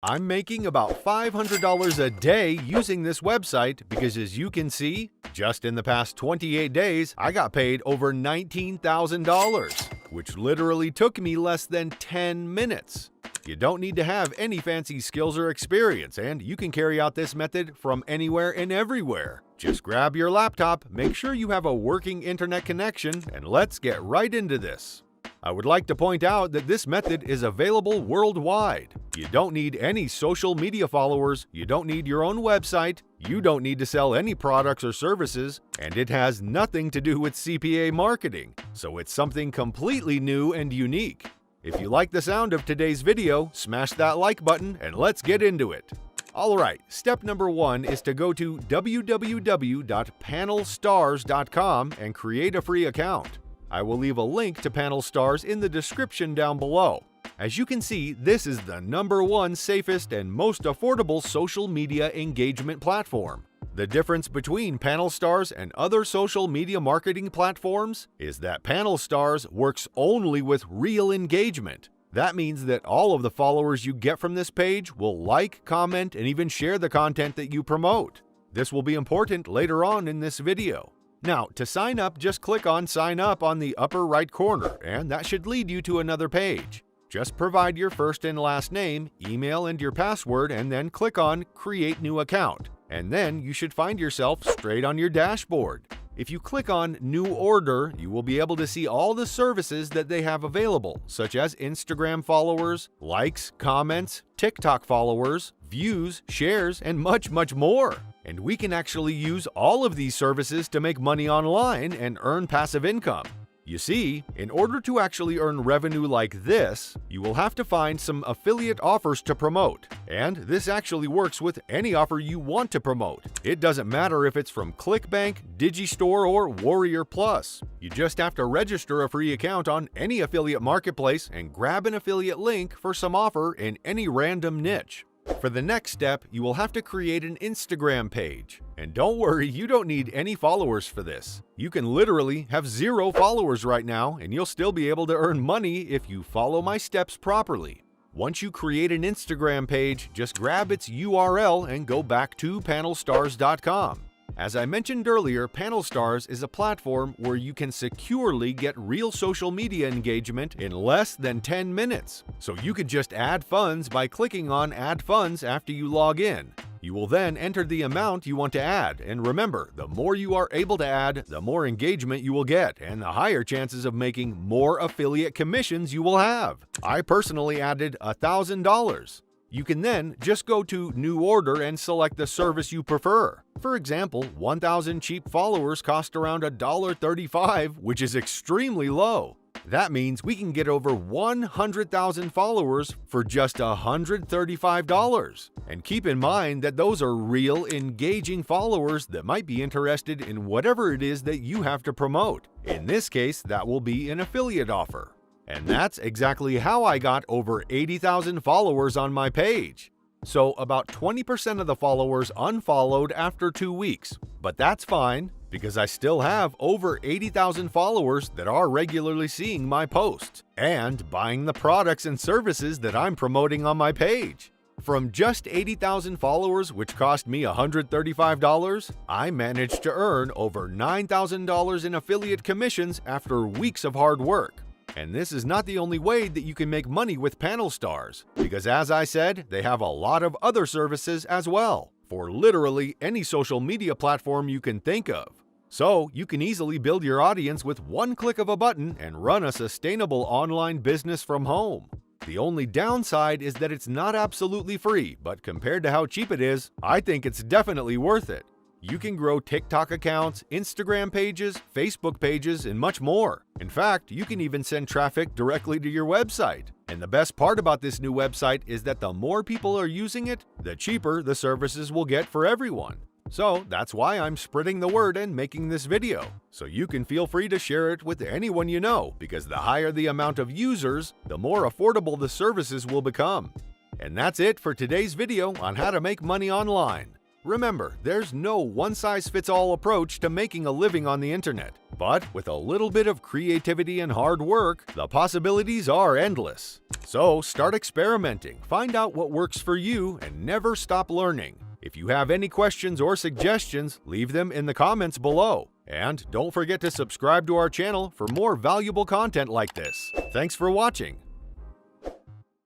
I'm making about $500 a day using this website because, as you can see, just in the past 28 days, I got paid over $19,000, which literally took me less than 10 minutes. You don't need to have any fancy skills or experience, and you can carry out this method from anywhere and everywhere. Just grab your laptop, make sure you have a working internet connection, and let's get right into this. I would like to point out that this method is available worldwide. You don't need any social media followers, you don't need your own website, you don't need to sell any products or services, and it has nothing to do with CPA marketing, so it's something completely new and unique. If you like the sound of today's video, smash that like button and let's get into it. Alright, step number 1 is to go to www.panelstars.com and create a free account. I will leave a link to Panel Stars in the description down below. As you can see, this is the #1 safest and most affordable social media engagement platform. The difference between Panel Stars and other social media marketing platforms is that Panel Stars works only with real engagement. That means that all of the followers you get from this page will like, comment, and even share the content that you promote. This will be important later on in this video. Now, to sign up, just click on Sign Up on the upper right corner, and that should lead you to another page. Just provide your first and last name, email, and your password, and then click on Create New Account. And then you should find yourself straight on your dashboard. If you click on New Order, you will be able to see all the services that they have available, such as Instagram followers, likes, comments, TikTok followers, views, shares, and much more. And we can actually use all of these services to make money online and earn passive income. You see, in order to actually earn revenue like this, you will have to find some affiliate offers to promote. And this actually works with any offer you want to promote. It doesn't matter if it's from ClickBank, Digistore, or Warrior Plus. You just have to register a free account on any affiliate marketplace and grab an affiliate link for some offer in any random niche. For the next step, you will have to create an Instagram page. And don't worry, you don't need any followers for this. You can literally have 0 followers right now, and you'll still be able to earn money if you follow my steps properly. Once you create an Instagram page, just grab its URL and go back to panelstars.com. As I mentioned earlier, Panel Stars is a platform where you can securely get real social media engagement in less than 10 minutes. So you could just add funds by clicking on Add Funds after you log in. You will then enter the amount you want to add, and remember, the more you are able to add, the more engagement you will get, and the higher chances of making more affiliate commissions you will have. I personally added $1,000. You can then just go to New Order and select the service you prefer. For example, 1,000 cheap followers cost around $1.35, which is extremely low. That means we can get over 100,000 followers for just $135. And keep in mind that those are real, engaging followers that might be interested in whatever it is that you have to promote. In this case, that will be an affiliate offer. And that's exactly how I got over 80,000 followers on my page. So about 20% of the followers unfollowed after 2 weeks, but that's fine because I still have over 80,000 followers that are regularly seeing my posts and buying the products and services that I'm promoting on my page. From just 80,000 followers, which cost me $135, I managed to earn over $9,000 in affiliate commissions after weeks of hard work. And this is not the only way that you can make money with Panel Stars, because as I said, they have a lot of other services as well, for literally any social media platform you can think of. So you can easily build your audience with one click of a button and run a sustainable online business from home. The only downside is that it's not absolutely free, but compared to how cheap it is, I think it's definitely worth it. You can grow TikTok accounts, Instagram pages, Facebook pages, and much more. In fact, you can even send traffic directly to your website. And the best part about this new website is that the more people are using it, the cheaper the services will get for everyone. So that's why I'm spreading the word and making this video. So you can feel free to share it with anyone you know, because the higher the amount of users, the more affordable the services will become. And that's it for today's video on how to make money online. Remember, there's no one-size-fits-all approach to making a living on the internet. But with a little bit of creativity and hard work, the possibilities are endless. So start experimenting, find out what works for you, and never stop learning. If you have any questions or suggestions, leave them in the comments below. And don't forget to subscribe to our channel for more valuable content like this. Thanks for watching.